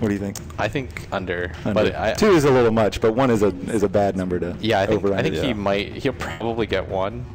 What do you think? I think under. But 2 is a little much, but 1 is a bad number to. Yeah, I think he'll probably get 1.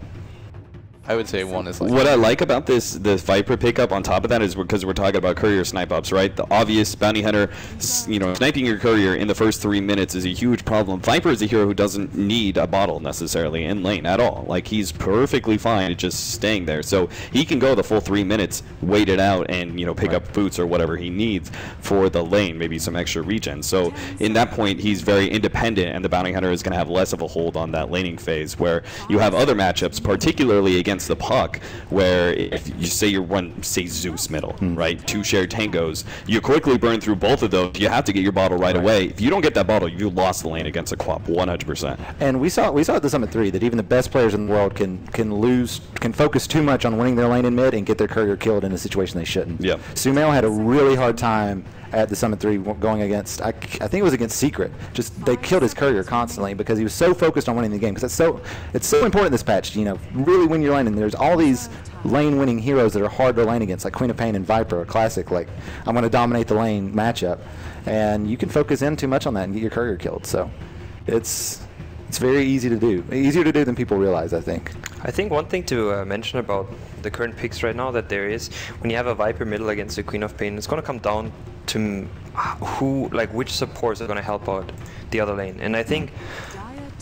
I would say 1 is like. What I like about the Viper pickup on top of that is because we're talking about courier snipe ups, right? The obvious bounty hunter, sniping your courier in the first 3 minutes is a huge problem. Viper is a hero who doesn't need a bottle necessarily in lane at all. Like, he's perfectly fine just staying there. So he can go the full 3 minutes, wait it out, and pick up boots or whatever he needs for the lane, maybe some extra regen. So in that point, he's very independent, and the bounty hunter is going to have less of a hold on that laning phase, where you have other matchups, particularly against the puck, where if you say you're Zeus middle, right? 2 shared tangos, you quickly burn through both of those. You have to get your bottle right away. If you don't get that bottle, you lost the lane against a Quap 100%. And we saw at the Summit 3 that even the best players in the world can focus too much on winning their lane in mid and get their courier killed in a situation they shouldn't. Yeah. Sumail had a really hard time at the Summit 3 going against, I think it was against Secret. Just they killed his courier constantly because he was so focused on winning the game. Because it's so important this patch, really win your lane. And there's all these lane-winning heroes that are hard to lane against, like Queen of Pain and Viper, a classic. Like, I'm going to dominate the lane matchup, and you can focus in too much on that and get your courier killed. So it's very easy to do, easier to do than people realize, I think. I think one thing to mention about the current picks right now that there is, when you have a Viper middle against the Queen of Pain, it's going to come down to which supports are going to help out the other lane. And I think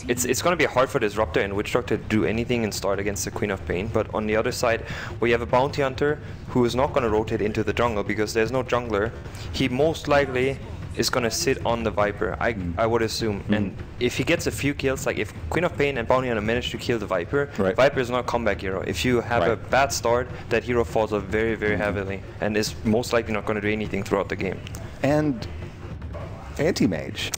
it's going to be hard for Disruptor and Witch Doctor to do anything and start against the Queen of Pain. But on the other side, where you have a Bounty Hunter who is not going to rotate into the jungle because there's no jungler, he most likely is going to sit on the Viper, I would assume. And if he gets a few kills, like if Queen of Pain and Bounty Hunter manage to kill the Viper, Viper is not a comeback hero. If you have a bad start, that hero falls off very, very heavily and is most likely not going to do anything throughout the game. And anti-mage.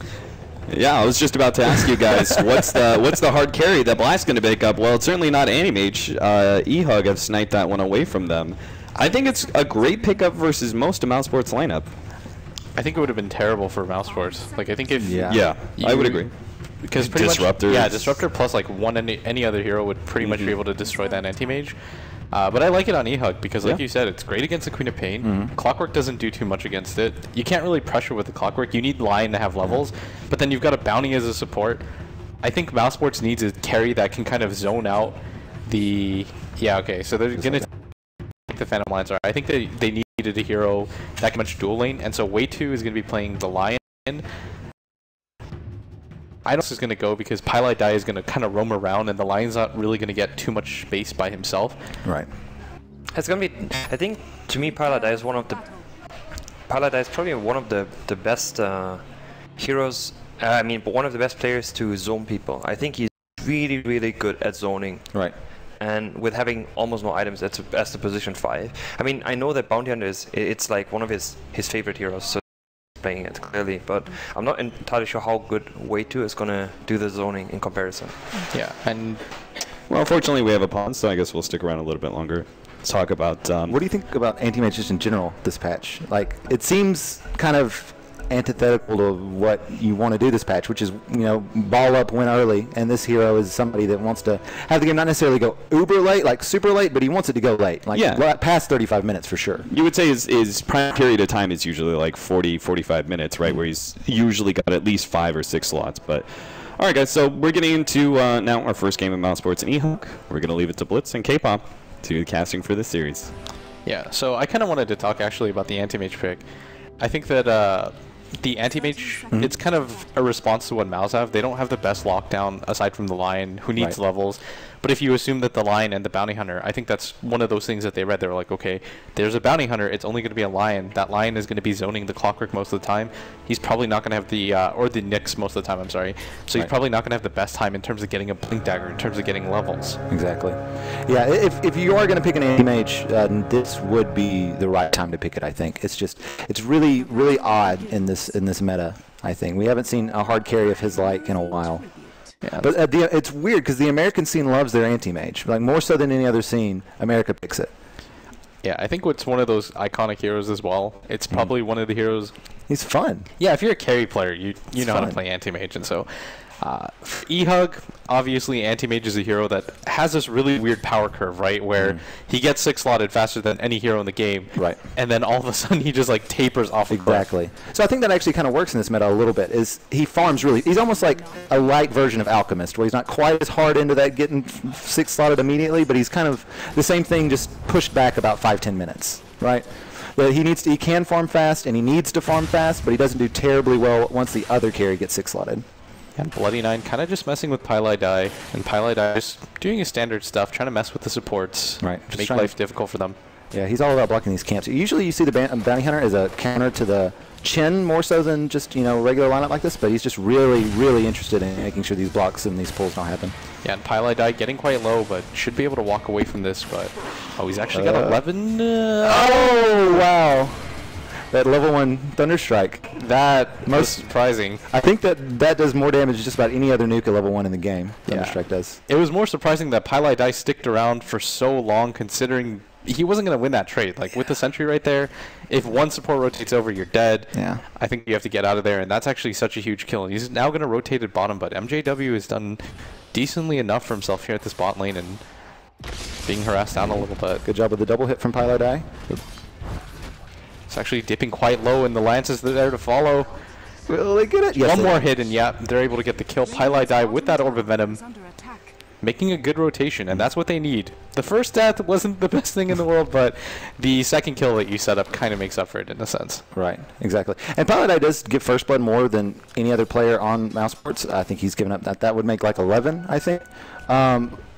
Yeah, I was just about to ask you guys, what's the hard carry that Blast's going to pick up? Well, it's certainly not anti-mage. eHug have sniped that one away from them. I think it's a great pickup versus most of Mousesports' lineup. I think it would have been terrible for Mousesports. Like, I think if I would agree. Because Disruptor, Disruptor plus like any other hero would pretty much be able to destroy that anti-mage. But I like it on eHug because, like you said, it's great against the Queen of Pain. Clockwork doesn't do too much against it. You can't really pressure with the Clockwork. You need Lion to have levels, but then you've got a Bounty as a support. I think Mousesports needs a carry that can kind of zone out the... Yeah, okay, so they're going to take the Phantom Lions. I think they needed a hero that can much dual lane, and so Way 2 is going to be playing the Lion. I don't know is going to go because Pylai Dai is going to kind of roam around, and the Lion's not really going to get too much space by himself. Right. It's going to be, I think, to me, Pylai Dai is probably one of the best heroes, but one of the best players to zone people. I think he's really, really good at zoning. Right. And with having almost no items as the position 5. I mean, I know that Bounty Hunter it's like one of his favorite heroes, so playing it clearly, but I'm not entirely sure how good Way 2 is going to do the zoning in comparison. Yeah, and well, fortunately we have a pawn, so I guess we'll stick around a little bit longer. Let's talk about... what do you think about anti-mage just in general, this patch? Like, it seems kind of antithetical to what you want to do this patch, which is, ball up, win early, and this hero is somebody that wants to have the game not necessarily go uber late, like super late, but he wants it to go late, like past 35 minutes for sure. You would say his prime period of time is usually like 40-45 minutes, right, where he's usually got at least 5 or 6 slots. But all right, guys, so we're getting into now our first game of Mousesports and eHug. We're going to leave it to Blitz and K-Pop to do the casting for this series. Yeah, so I kind of wanted to talk actually about the anti-mage pick. I think that the anti-mage, it's kind of a response to what Mouse have. They don't have the best lockdown aside from the Lion, who needs levels. But if you assume that the Lion and the Bounty Hunter, I think that's one of those things that they read. They were like, okay, there's a Bounty Hunter. It's only going to be a Lion. That Lion is going to be zoning the Clockwork most of the time. He's probably not going to have the, or the Nyx most of the time, I'm sorry. So he's probably not going to have the best time in terms of getting a Blink Dagger, in terms of getting levels. Exactly. Yeah, if you are going to pick an anti-mage, this would be the right time to pick it, I think. It's really, really odd in this meta, I think. We haven't seen a hard carry of his like in a while. Yeah, but it's weird because the American scene loves their anti-mage. Like, more so than any other scene, America picks it. Yeah, I think it's one of those iconic heroes as well. It's probably one of the heroes. He's fun. Yeah, if you're a carry player, you know how to play anti-mage, and so For eHug, obviously Anti-Mage is a hero that has this really weird power curve, right? Where he gets 6-slotted faster than any hero in the game. Right. And then all of a sudden he just like tapers off. Exactly. So I think that actually kind of works in this meta a little bit. Is he farms really? He's almost like a light version of Alchemist, where he's not quite as hard into that getting 6-slotted immediately, but he's kind of the same thing, just pushed back about 5-10 minutes, right? But he can farm fast, and he needs to farm fast, but he doesn't do terribly well once the other carry gets 6-slotted. And Bloody Nine kind of just messing with Pylai Dai, and Pylai Dai just doing his standard stuff, trying to mess with the supports, right? To make life difficult for them. Yeah, he's all about blocking these camps. Usually you see the Bounty Hunter as a counter to the Chen more so than just, regular lineup like this, but he's just really, really interested in making sure these blocks and these pulls don't happen. Yeah, and Pylai Dai getting quite low, but should be able to walk away from this, but... Oh, he's actually got 11... oh, wow. That level 1 Thunderstrike. That most surprising. I think that does more damage than just about any other nuke at level 1 in the game. Thunderstrike does. It was more surprising that Pylai Dai sticked around for so long, considering he wasn't going to win that trade. Like, with the sentry right there, if one support rotates over, you're dead. Yeah. I think you have to get out of there, and that's actually such a huge kill. He's now going to rotate at bottom, but MJW has done decently enough for himself here at this bot lane and being harassed down a little bit. Good job with the double hit from Pylai Dai. It's actually dipping quite low, and the Lances are there to follow. Will they get it? Yes, one more hit, and yeah, they're able to get the kill. Pylai Dai with that Orb of Venom, making a good rotation, and that's what they need. The first death wasn't the best thing in the world, but the second kill that you set up kind of makes up for it in a sense. Right, exactly. And Pylai Dai does give first blood more than any other player on Mousesports. I think he's given up that. That would make like 11, I think.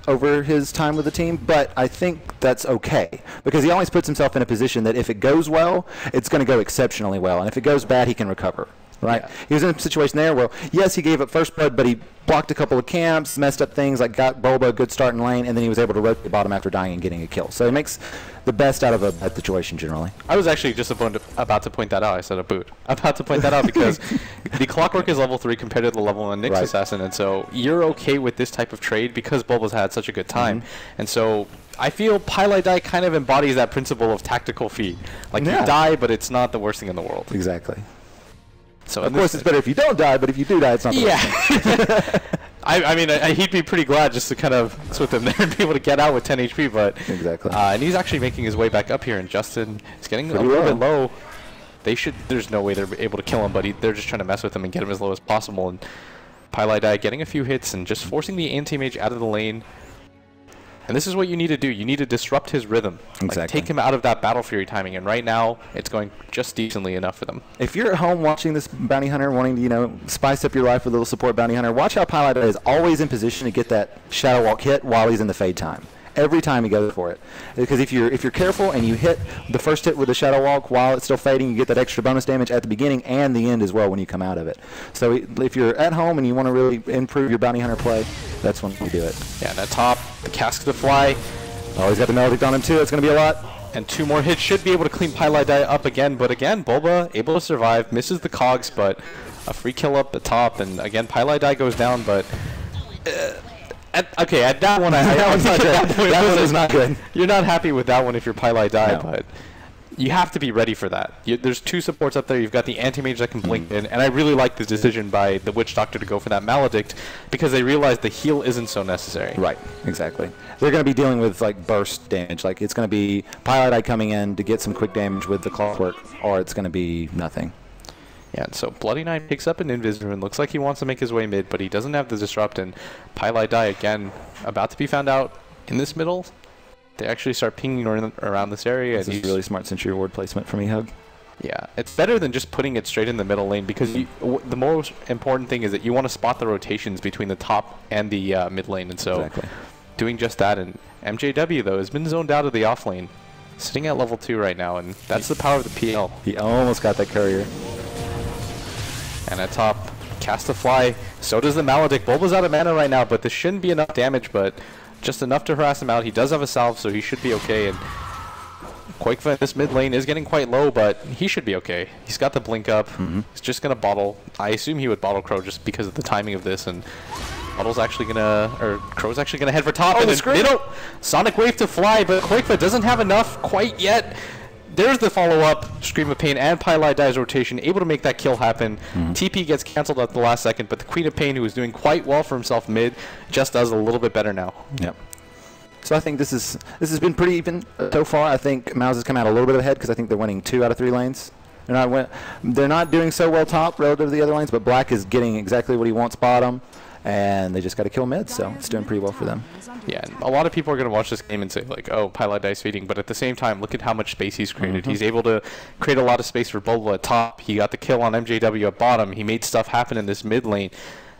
Over his time with the team, but I think that's okay because he always puts himself in a position that if it goes well, it's going to go exceptionally well, and if it goes bad, he can recover. Right? Yeah. He was in a situation there where, yes, he gave up first blood, but he blocked a couple of camps, messed up things, like got Bulba a good start in lane, and then he was able to rotate bottom after dying and getting a kill. So he makes the best out of a bad situation generally. I was actually just about to point that out. I said a boot. About to point that out because the Clockwork is level 3 compared to the level 1 Nyx Assassin, and so you're okay with this type of trade because Bulba's had such a good time. And so I feel Pylai Dai kind of embodies that principle of tactical feat. Like, you die, but it's not the worst thing in the world. Exactly. So of course, it's better if you don't die, but if you do die, it's not the worst. I mean, he'd be pretty glad just to kind of switch him there and be able to get out with 10 HP, but... Exactly. And he's actually making his way back up here, and Justin is getting a little bit low. There's no way they're able to kill him, but they're just trying to mess with him and get him as low as possible. And Pylai Dai getting a few hits and just forcing the anti-mage out of the lane. And this is what you need to do. You need to disrupt his rhythm. Exactly. Like, take him out of that Battle Fury timing. And right now, it's going just decently enough for them. If you're at home watching this Bounty Hunter, wanting to, spice up your life with a little support Bounty Hunter, watch how Pylai Dai is always in position to get that Shadow Walk hit while he's in the fade time. Every time he goes for it. Because if you're careful and you hit the first hit with the Shadow Walk while it's still fading, you get that extra bonus damage at the beginning and the end as well when you come out of it. So if you're at home and you want to really improve your Bounty Hunter play, that's when you do it. Yeah, and at top, the Cask to Fly. Oh, he's got the Melodic on him too. It's going to be a lot. And 2 more hits should be able to clean Pylai Dai up again. But again, Bulba able to survive, misses the cogs, but a free kill up the top. And again, Pylai Dai goes down, but... at that one, that one is not good. You're not happy with that one if you're Pylai Dai, but you have to be ready for that. There's 2 supports up there. You've got the anti-mage that can blink in, and I really like the decision by the Witch Doctor to go for that Maledict because they realize the heal isn't so necessary. Right, exactly. They're going to be dealing with like burst damage. Like it's going to be Pylai Dai coming in to get some quick damage with the Clockwork, or it's going to be nothing. Yeah, and so Bloody Nine picks up an Invisor and looks like he wants to make his way mid, but he doesn't have the Disrupt, and Pylai Dai, again, about to be found out in this middle. They actually start pinging around this area. This is really smart Sentry Ward placement from eHug. Yeah, it's better than just putting it straight in the middle lane because the most important thing is that you want to spot the rotations between the top and the mid lane, and so doing just that. And MJW, though, has been zoned out of the off lane, sitting at level 2 right now, and that's the power of the PL. He almost got that courier. And at top, Cast to Fly. So does the Maledict. Bulba's out of mana right now, but this shouldn't be enough damage, but just enough to harass him out. He does have a salve, so he should be okay. And Quakefa in this mid lane is getting quite low, but he should be okay. He's got the blink up. He's just going to bottle. I assume he would bottle Crow just because of the timing of this. And Bottle's actually going to, or Crow's actually going to head for top. Oh, the screen! Sonic Wave to Fly, but Quakefa doesn't have enough quite yet. there's the follow-up, Scream of Pain and Pylai dies rotation, able to make that kill happen. TP gets canceled at the last second, but the Queen of Pain, who was doing quite well for himself mid, just does a little bit better now. Yep. So I think this has been pretty even so far. I think Mouse has come out a little bit ahead because I think they're winning 2 out of 3 lanes. They're not doing so well top relative to the other lanes, but Black is getting exactly what he wants bottom, and they just got to kill mid, so it's doing pretty well for them. Yeah, and a lot of people are going to watch this game and say, like, oh, Pylai dice feeding, but at the same time, look at how much space he's created. He's able to create a lot of space for Bulba at top. He got the kill on MJW at bottom. He made stuff happen in this mid lane.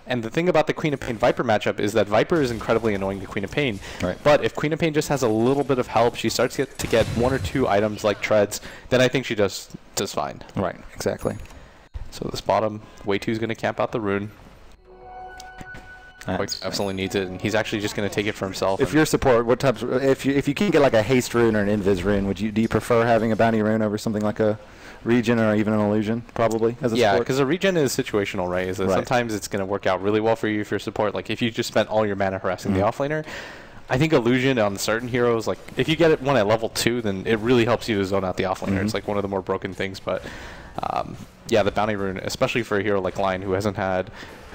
And the thing about the Queen of Pain Viper matchup is that Viper is incredibly annoying to Queen of Pain. Right. But if Queen of Pain just has a little bit of help, she starts to get 1 or 2 items like treads, then I think she does fine. Right, exactly. So this bottom, Way2 is going to camp out the rune. Absolutely needs it, and he's actually just going to take it for himself. If you're support, what types? If you can get like a haste rune or an invis rune, do you prefer having a bounty rune over something like a regen or even an illusion? Probably as a support. Because a regen is situational, right? Sometimes it's going to work out really well for you if you're support. Like if you just spent all your mana harassing the offlaner. I think illusion on certain heroes, like if you get it one at level 2, then it really helps you to zone out the offlaner. It's like one of the more broken things, but yeah, the bounty rune, especially for a hero like Lion who's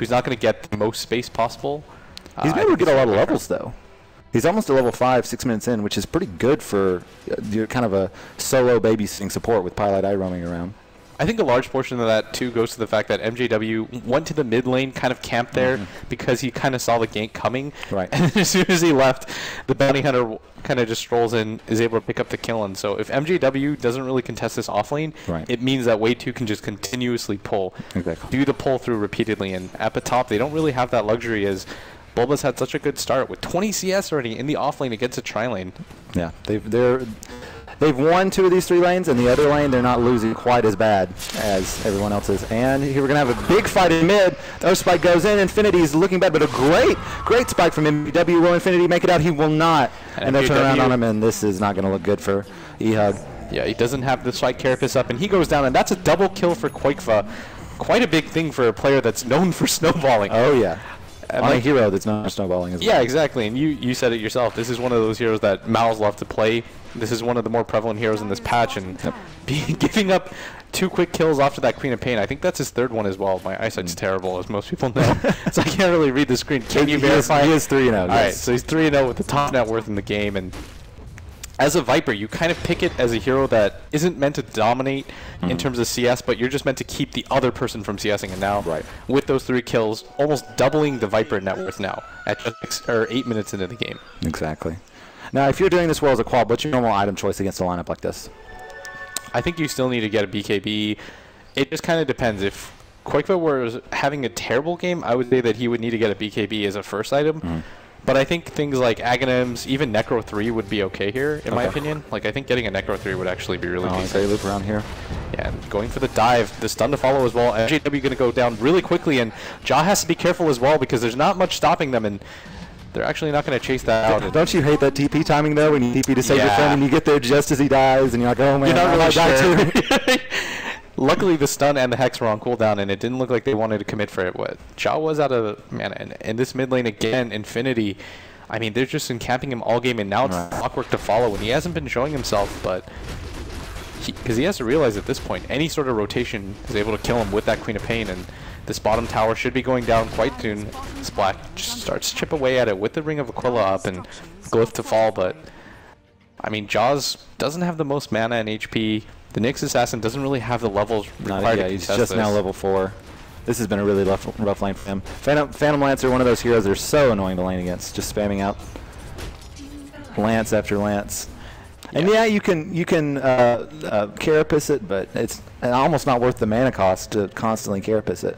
not going to get the most space possible. He's been able to get a lot of levels though. He's almost at level 5, 6 minutes in, which is pretty good for kind of a solo babysitting support with Pylai roaming around. I think a large portion of that, too, goes to the fact that MJW went to the mid lane, kind of camped there, because he kind of saw the gank coming. Right. And as soon as he left, the bounty hunter kind of just strolls in, is able to pick up the kill. And so if MJW doesn't really contest this off lane, it means that Way2 can just continuously pull. Exactly. Do the pull through repeatedly. And at the top, they don't really have that luxury as Bulba's had such a good start with 20 CS already in the off lane against a tri lane. Yeah, they've won 2 of these 3 lanes, and the other lane they're not losing quite as bad as everyone else is. And here we're going to have a big fight in mid. The Earth Spike goes in. Infinity's looking bad, but a great spike from MW. Will Infinity make it out? He will not. And they'll turn around on him, and this is not going to look good for eHug. Yeah, he doesn't have the spike carapace up, and he goes down, and that's a double kill for Quakefa. Quite a big thing for a player that's known for snowballing. Oh, yeah. On a hero that's not snowballing as well. Yeah, exactly. And you said it yourself. This is one of those heroes that Mouse love to play. This is one of the more prevalent heroes in this patch. And giving up 2 quick kills after that Queen of Pain, I think that's his 3rd one as well. My eyesight's terrible, as most people know. So I can't really read the screen. Can you verify? He is 3-0. All right, so he's 3-0 with the top net worth in the game. And as a Viper, you kind of pick it as a hero that isn't meant to dominate in terms of CS, but you're just meant to keep the other person from CSing. And now, with those 3 kills, almost doubling the Viper net worth now at just 8 minutes into the game. Exactly. Now, if you're doing this well as a quad, what's your normal item choice against a lineup like this? I think you still need to get a BKB. It just kind of depends. If Quakefa was having a terrible game, I would say that he would need to get a BKB as a first item. But I think things like Aghanims, even Necro 3 would be okay here, in my opinion. Like, I think getting a Necro 3 would actually be really decent. They loop around here. Yeah, and going for the dive, the stun to follow as well. MJW going to go down really quickly, and Ja has to be careful as well because there's not much stopping them, and they're actually not going to chase that out. Don't you hate that TP timing, though, when you TP to save your friend and you get there just as he dies, and you're like, oh, man, you're not really sure. Luckily, the stun and the Hex were on cooldown, and it didn't look like they wanted to commit for it. What Ja was out of mana, and in this mid lane again, Infinity. I mean, they're just encamping him all game, and now it's Clockwork to follow, and he hasn't been showing himself, but because he has to realize at this point, any sort of rotation is able to kill him with that Queen of Pain, and this bottom tower should be going down quite soon. Splat just starts to chip away at it with the Ring of Aquila up and Glyph to fall, but I mean, Jaws doesn't have the most mana and HP. The Nyx Assassin doesn't really have the levels required to he's contest just this. now level 4. This has been a really rough lane for him. Phantom Lancer, one of those heroes that are so annoying to lane against, just spamming out lance after lance. And yeah, you can carapace it, but it's almost not worth the mana cost to constantly carapace it.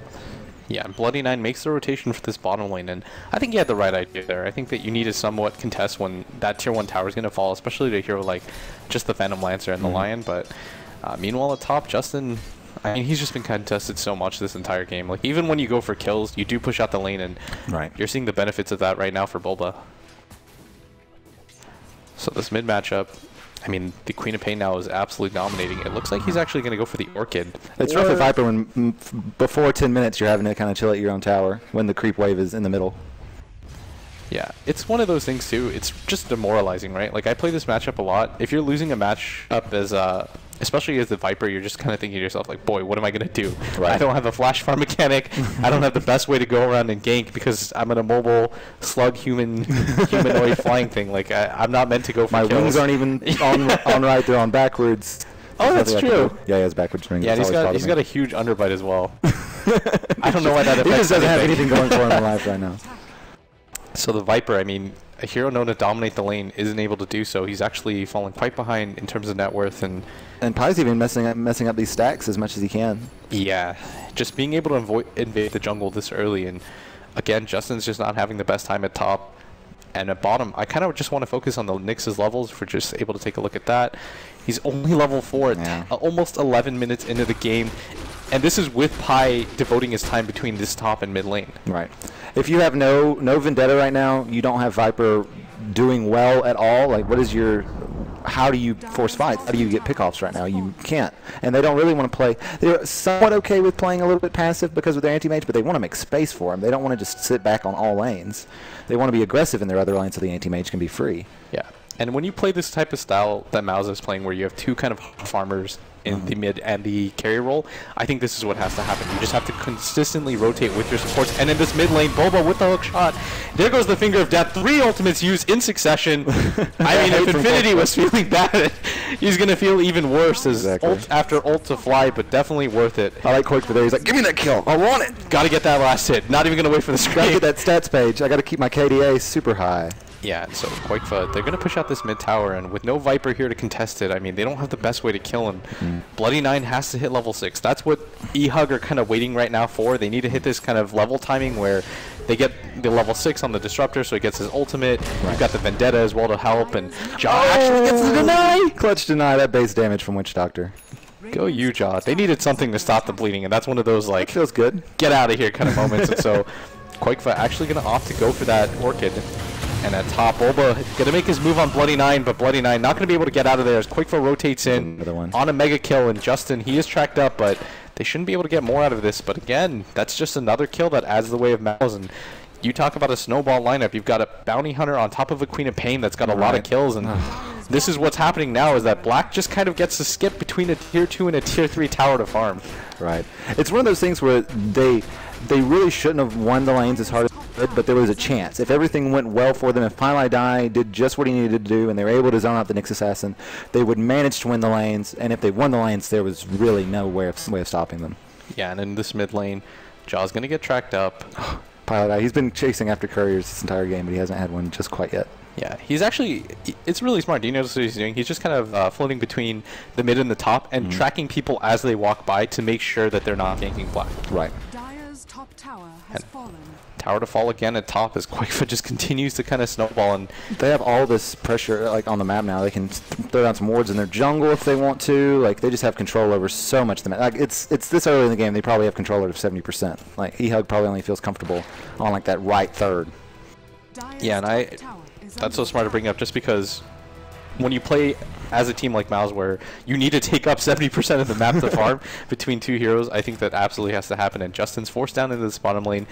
Yeah, and Bloody Nine makes the rotation for this bottom lane, and I think he had the right idea there. I think that you need to somewhat contest when that tier 1 tower is going to fall, especially to a hero like just the Phantom Lancer and the Lion. But meanwhile at top, Justin, I mean, he's just been contested so much this entire game. Like, even when you go for kills, you do push out the lane, and you're seeing the benefits of that right now for Bulba. So this mid matchup, I mean, the Queen of Pain now is absolutely dominating. It looks like he's actually going to go for the Orchid. It's rough at Viper when before 10 minutes you're having to kind of chill at your own tower when the creep wave is in the middle. Yeah, it's one of those things too. It's just demoralizing, right? Like, I play this matchup a lot. If you're losing a matchup as especially as the Viper, you're just kind of thinking to yourself, like, boy, what am I going to do? Right. I don't have a flash farm mechanic. I don't have the best way to go around and gank because I'm in a mobile slug humanoid flying thing. Like, I'm not meant to go for My kills. wings aren't even on right, they're on backwards. Oh, that's true. Yeah, he has backwards wings. Yeah, and he's got a huge underbite as well. I don't know why that affects He just doesn't have anything going for him in life right now. So the Viper, I mean, a hero known to dominate the lane isn't able to do so. He's actually falling quite behind in terms of net worth. And Pai's even messing up these stacks as much as he can. Yeah, just being able to invade the jungle this early. And again, Justin's just not having the best time at top. And at bottom, I kind of just want to focus on the Nyx's levels if we're just able to take a look at that. He's only level 4 at almost 11 minutes into the game. And this is with Pai devoting his time between this top and mid lane. Right. If you have no Vendetta right now, you don't have Viper doing well at all. Like, how do you force fights? How do you get pickoffs right now? You can't. And they don't really want to play. They're somewhat okay with playing a little bit passive because of their anti-mage, but they want to make space for him. They don't want to just sit back on all lanes. They want to be aggressive in their other lanes so the anti-mage can be free. Yeah. And when you play this type of style that Mouse is playing, where you have two kind of farmers in the mid and the carry role, I think this is what has to happen. You just have to consistently rotate with your supports. And in this mid lane, Boba with the hook shot. There goes the Finger of Death. 3 ultimates used in succession. I mean, if Infinity was feeling bad, he's going to feel even worse as after ult to fly, but definitely worth it. I like Quake for there. He's like, give me that kill. I want it. Got to get that last hit. Not even going to wait for the screen. Got to get that stats page. I got to keep my KDA super high. Yeah, so Quakefa, they're going to push out this mid tower, and with no Viper here to contest it, I mean, they don't have the best way to kill him. Bloody 9 has to hit level 6. That's what eHug are kind of waiting right now for. They need to hit this kind of level timing where they get the level 6 on the Disruptor, so he gets his ultimate. You've got the Vendetta as well to help, and Jaw actually gets the deny! Clutch deny, that base damage from Witch Doctor. Go you, Jaw. They needed something to stop the bleeding, and that's one of those, like, that feels good. Get out of here kind of moments. And so Quakefa actually going to opt to go for that Orchid. And at top, Boba going to make his move on Bloody 9, but Bloody 9 not going to be able to get out of there as Quakefa rotates in on a mega kill. And Justin, he is tracked up, but they shouldn't be able to get more out of this. But again, that's just another kill that adds the way of Mouse. And you talk about a snowball lineup. You've got a Bounty Hunter on top of a Queen of Pain that's got a lot of kills. And this is what's happening now, is that Black just kind of gets to skip between a tier 2 and a tier 3 tower to farm. Right. It's one of those things where they really shouldn't have won the lanes as hard as they did, but there was a chance. If everything went well for them, if Pylai Dai did just what he needed to do and they were able to zone out the Nyx Assassin, they would manage to win the lanes. And if they won the lanes, there was really no way of stopping them. Yeah, and in this mid lane, Jaw's going to get tracked up. Pylai Dai, he's been chasing after couriers this entire game, but he hasn't had one just quite yet. Yeah, he's actually, it's really smart. Do you notice what he's doing? He's just kind of floating between the mid and the top and tracking people as they walk by to make sure that they're not ganking Black. Right. Dire's top tower has fallen. Tower to fall again at top as Quakefa just continues to kind of snowball. And they have all this pressure like on the map now. They can throw down some wards in their jungle if they want to. Like, they just have control over so much of the map. Like, it's this early in the game, they probably have control over 70%. Like, eHug probably only feels comfortable on like that right third. Yeah, and that's so smart to bring up, just because when you play as a team like Mouse, where you need to take up 70% of the map to farm between two heroes, I think that absolutely has to happen. And Justin's forced down into this bottom lane.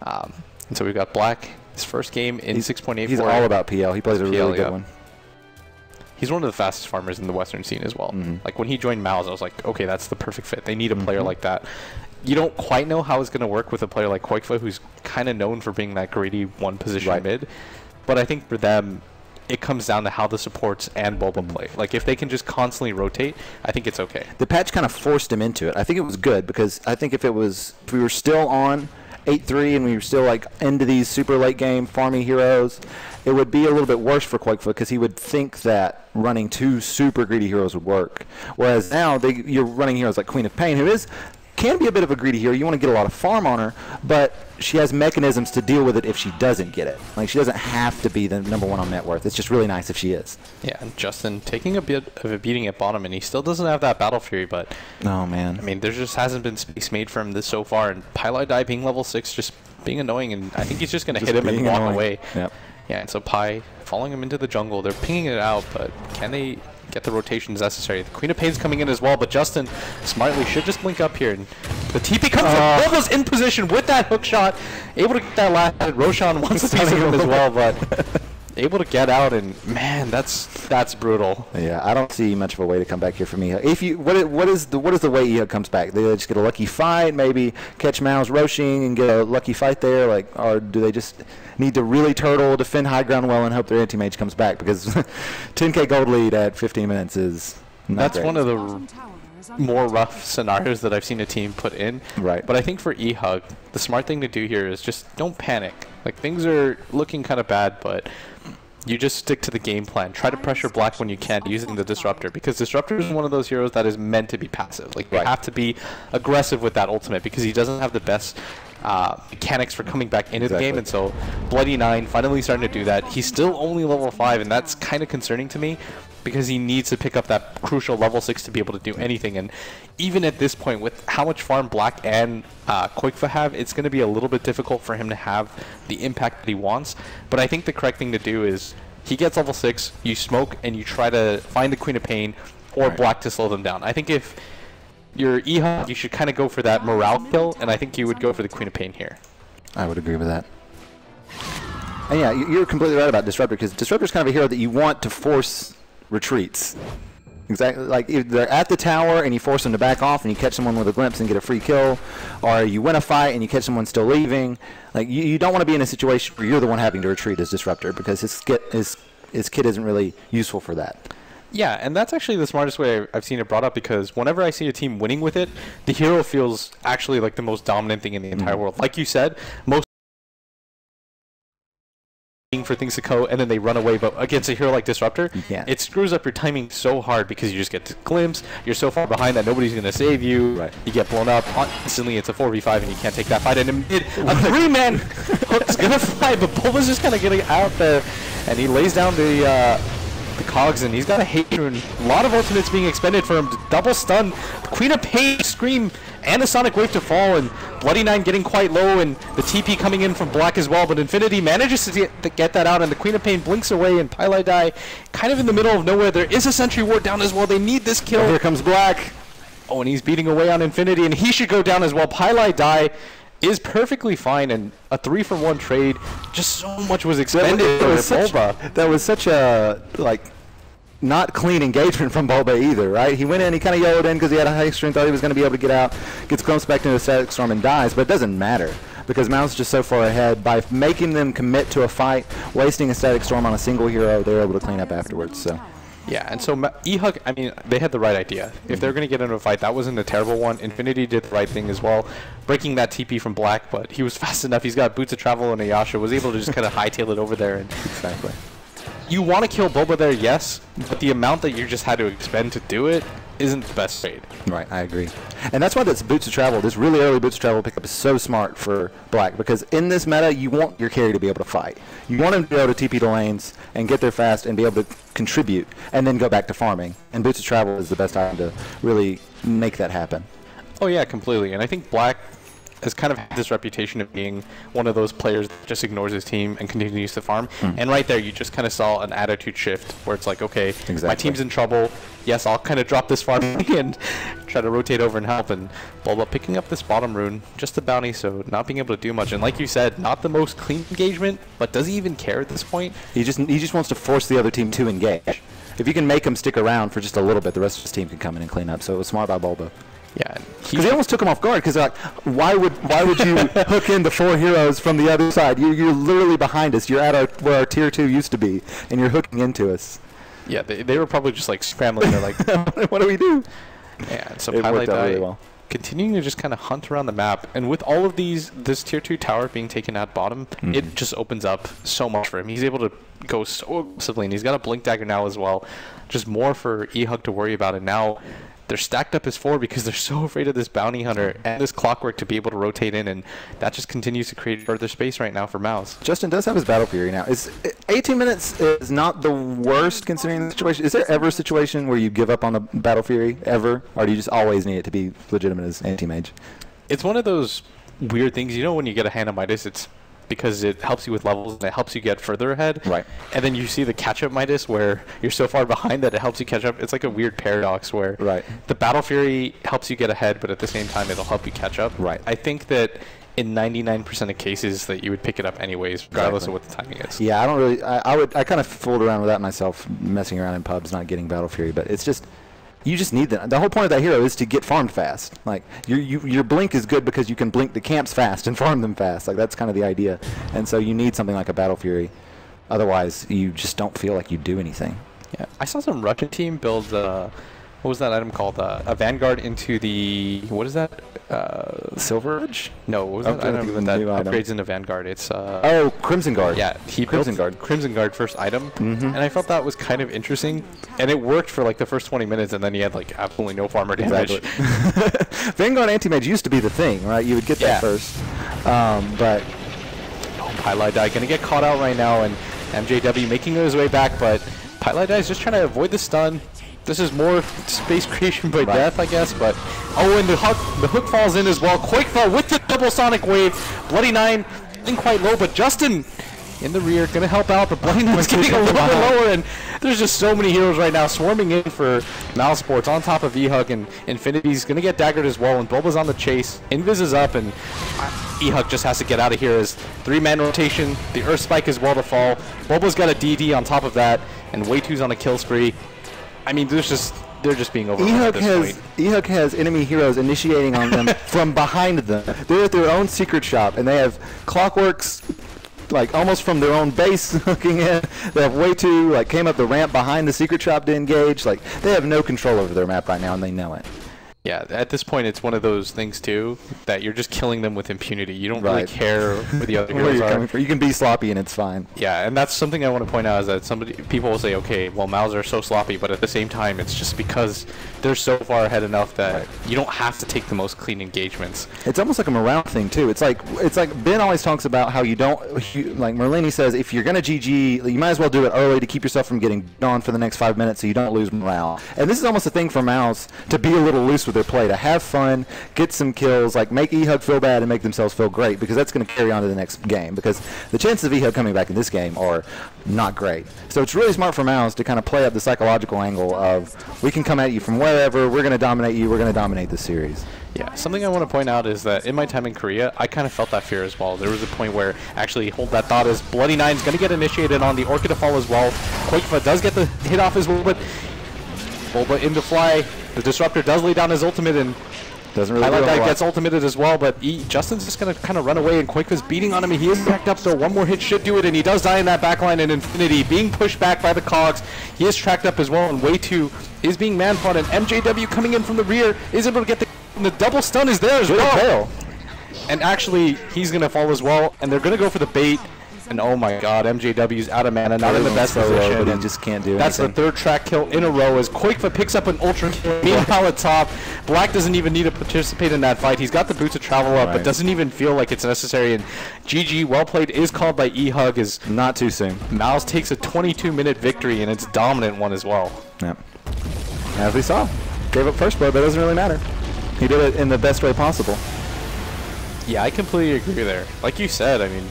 And so we've got Black, his first game in 6.84. He's all about PL. He plays a really good one. He's one of the fastest farmers in the Western scene as well. Like, when he joined Mouse, I was like, okay, that's the perfect fit. They need a player like that. You don't quite know how it's going to work with a player like Quakefa, who's kind of known for being that greedy one position mid. But I think for them, it comes down to how the supports and Boba play. Like, if they can just constantly rotate, I think it's okay. The patch kind of forced him into it. I think it was good, because I think if we were still on 8-3 and we were still like into these super late game farming heroes, it would be a little bit worse for Quakefa, because he would think that running two super greedy heroes would work. Whereas now you're running heroes like Queen of Pain, who can be a bit of a greedy hero. You want to get a lot of farm on her, but she has mechanisms to deal with it if she doesn't get it. Like, she doesn't have to be the #1 on net worth. It's just really nice if she is. Yeah, and Justin taking a bit of a beating at bottom, and he still doesn't have that Battle Fury, but oh man, I mean, there just hasn't been space made for him this so far, and Pylai Dai being level 6 just being annoying, and I think he's just going to hit him and walk away. Yep. Yeah, and so Pai following him into the jungle. They're pinging it out, but can they get the rotations necessary? The Queen of Pain's coming in as well, but Justin smartly should just blink up here. And the TP comes in. Boba's in position with that hook shot, able to get that last hit. Roshan wants to piece of him as well, but able to get out, and man, that's brutal. Yeah, I don't see much of a way to come back here from eHug. If you, what is the way eHug comes back? Do they just get a lucky fight, maybe catch Mouse roaching and get a lucky fight there, like, or do they just need to really turtle, defend high ground well, and hope their anti-mage comes back? Because 10k gold lead at 15 minutes is not That's great. one of the more rough scenarios that I've seen a team put in. Right. But I think for eHug, the smart thing to do here is just don't panic. Like, things are looking kind of bad, but you just stick to the game plan. Try to pressure Black when you can using the Disruptor, because Disruptor is one of those heroes that is meant to be passive. Like, you have to be aggressive with that ultimate because he doesn't have the best mechanics for coming back into the game, and so Bloody 9 finally starting to do that. He's still only level 5, and that's kind of concerning to me because he needs to pick up that crucial level 6 to be able to do anything. And even at this point, with how much farm Black and Koikfa have, it's going to be a little bit difficult for him to have the impact that he wants. But I think the correct thing to do is he gets level 6, you smoke, and you try to find the Queen of Pain or Black to slow them down. I think if you're eHug, you should kind of go for that morale kill, and I think you would go for the Queen of Pain here. I would agree with that. And yeah, you're completely right about Disruptor, because Disruptor's kind of a hero that you want to force retreats. Exactly, like if they're at the tower and you force them to back off and you catch someone with a glimpse and get a free kill, or you win a fight and you catch someone still leaving. Like, you don't want to be in a situation where you're the one having to retreat as Disruptor, because his kit isn't really useful for that. Yeah, and that's actually the smartest way I've seen it brought up, because whenever I see a team winning with it, the hero feels actually like the most dominant thing in the entire world. Like you said, most for things to go and then they run away, but against a hero like Disruptor, it screws up your timing so hard because you just get to glimpse, you're so far behind that nobody's going to save you, you get blown up, instantly it's a 4v5 and you can't take that fight, and a 3-man hook's going to fly, but Bulba's just kind of getting out there, and he lays down the cogs, and he's got a Hatred, a lot of ultimates being expended for him to double stun, Queen of Pain, Scream, and a Sonic Wave to fall, and Bloody 9 getting quite low, and the TP coming in from Black as well, but Infinity manages to get that out, and the Queen of Pain blinks away, and Pylai Die kind of in the middle of nowhere. There is a Sentry Ward down as well. They need this kill. Here comes Black. Oh, and he's beating away on Infinity, and he should go down as well. Pylai Die is perfectly fine, and a 3-for-1 trade. Just so much was expended for Bulba. That was such a, like, not clean engagement from Bulba either, right? He went in, he kind of yellowed in because he had a high strength, thought he was going to be able to get out, gets glimpsed back into a Static Storm and dies, but it doesn't matter because Mouse is just so far ahead. By making them commit to a fight, wasting a Static Storm on a single hero, they're able to clean up afterwards. So. Yeah, and so eHug, I mean, they had the right idea. If they're going to get into a fight, that wasn't a terrible one. Infinity did the right thing as well, breaking that TP from Black, but he was fast enough. He's got Boots of Travel and Ayasha, was able to just kind of hightail it over there. And exactly. You want to kill Bulba there, yes, but the amount that you just had to expend to do it isn't the best trade. Right, I agree. And that's why this Boots of Travel, this really early Boots of Travel pickup is so smart for Black, because in this meta, you want your carry to be able to fight. You want him to be able to TP to lanes and get there fast and be able to contribute and then go back to farming. And Boots of Travel is the best item to really make that happen. Oh yeah, completely. And I think Black has kind of had this reputation of being one of those players that just ignores his team and continues to farm. And right there, you just kind of saw an attitude shift where it's like, okay, my team's in trouble. Yes, I'll kind of drop this farming and try to rotate over and help. And Bulba picking up this bottom rune, just a bounty, so not being able to do much. And like you said, not the most clean engagement, but does he even care at this point? He just wants to force the other team to engage. If you can make him stick around for just a little bit, the rest of his team can come in and clean up. So it was smart by Bulba. Yeah, because he almost took him off guard. Because like, why would you hook in the 4 heroes from the other side? You're literally behind us. You're at where our tier 2 used to be, and you're hooking into us. Yeah, they were probably just like scrambling. They're like, what do we do? Yeah, so it worked out really well. Continuing to just kind of hunt around the map, and with all of this tier 2 tower being taken at bottom, it just opens up so much for him. He's able to go so aggressively, and he's got a Blink Dagger now as well. Just more for eHug to worry about, and now they're stacked up as 4 because they're so afraid of this Bounty Hunter and this Clockwork to be able to rotate in, and that just continues to create further space right now for Mouse. Justin does have his Battle Fury now. 18 minutes is not the worst considering the situation. Is there ever a situation where you give up on the Battle Fury, ever? Or do you just always need it to be legitimate as anti-mage? It's one of those weird things. You know, when you get a Hand of Midas, it's because it helps you with levels and it helps you get further ahead. Right. And then you see the catch-up Midas where you're so far behind that it helps you catch up. It's like a weird paradox where the Battle Fury helps you get ahead, but at the same time it'll help you catch up. Right. I think that in 99% of cases that you would pick it up anyways, regardless of what the timing is. Yeah, I don't really. I kind of fooled around with that myself, messing around in pubs, not getting Battle Fury, but it's just. You just need that. The whole point of that hero is to get farmed fast. Like your blink is good because you can blink the camps fast and farm them fast. Like that's kind of the idea. And so you need something like a Battle Fury. Otherwise, you just don't feel like you do anything. Yeah, I saw some Russian team build. What was that item called? A Vanguard into the what is that? Silver Edge? No, what was that item that upgrades into Vanguard? It's oh, Crimson Guard. Yeah, he Crimson built Crimson Guard first item, and I felt that was kind of interesting, and it worked for like the first 20 minutes, and then he had like absolutely no farmer damage. Exactly. Vanguard anti-mage used to be the thing, right? You would get that first, but Pylai Dai gonna get caught out right now, and MJW making his way back, but Pylai Dai is just trying to avoid the stun. This is more space creation by death, I guess, but... Oh, and the hook falls in as well. Quakefell with the double sonic wave. Bloody Nine getting quite low, but Justin in the rear going to help out, but Bloody Nine's getting a little bit lower, and there's just so many heroes right now swarming in for Mousesports on top of eHug, and Infinity's going to get daggered as well, and Bulba's on the chase. Invis is up, and eHug just has to get out of here as 3-man rotation. The Earth Spike is well to fall. Bulba's got a DD on top of that, and Way2's on a kill spree. I mean, they're just being overrun at this point. eHug has enemy heroes initiating on them from behind them. They're at their own secret shop, and they have Clockworks, like almost from their own base hooking in. They have Way2, like came up the ramp behind the secret shop to engage. Like they have no control over their map right now, and they know it. Yeah, at this point, it's one of those things, too, that you're just killing them with impunity. You don't really care where the other heroes are. Coming from. You can be sloppy, and it's fine. Yeah, and that's something I want to point out is that people will say, okay, well, Mouse are so sloppy, but at the same time, it's just because they're so far ahead enough that you don't have to take the most clean engagements. It's almost like a morale thing, too. It's like Ben always talks about how you don't, like Merlini says, if you're going to GG, you might as well do it early to keep yourself from getting on for the next 5 minutes so you don't lose morale. And this is almost a thing for Mouse to be a little loose with their play, to have fun, get some kills, like make eHug feel bad and make themselves feel great, because that's going to carry on to the next game, because the chances of eHug coming back in this game are not great. So it's really smart for Mouse to kind of play up the psychological angle of we can come at you from wherever, we're going to dominate you, we're going to dominate the series. Yeah, something I want to point out is that in my time in Korea, I kind of felt that fear as well. There was a point where, actually, hold that thought, as Bloody Nine's going to get initiated on the Orchid to fall as well. Quakefa does get the hit off as well, but Bulba into fly. The Disruptor does lay down his ultimate, and doesn't really Pylai Dai gets ultimated as well, but Justin's just going to kind of run away, and Quakefa's beating on him. He is backed up, so one more hit should do it, and he does die in that backline, and Infinity being pushed back by the Cogs. He is tracked up as well, and Way2 is being man-fought, and MJW coming in from the rear is able to get the double stun is there as well. And actually, he's going to fall as well, and they're going to go for the bait. And oh my god, MJW's out of mana, not in the best position. But he just can't do anything. That's the third track kill in a row as Quakefa picks up an ultra kill. Meanwhile at top, Black doesn't even need to participate in that fight. He's got the boots of travel up, but doesn't even feel like it's necessary. And GG, well played, is called by eHug. Is not too soon. Mouse takes a 22-minute victory, and it's a dominant one as well. Yep. As we saw, gave up first blood, but it doesn't really matter. He did it in the best way possible. Yeah, I completely agree there. Like you said, I mean,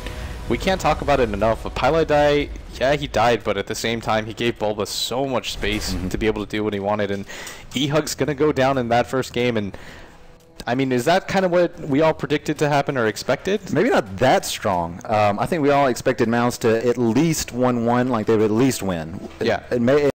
we can't talk about it enough. Pylai Dai, yeah, he died, but at the same time, he gave Bulba so much space to be able to do what he wanted. And eHug's going to go down in that first game. And, I mean, is that kind of what we all predicted to happen or expected? Maybe not that strong. I think we all expected Mouse to at least 1-1, like they would at least win. Yeah.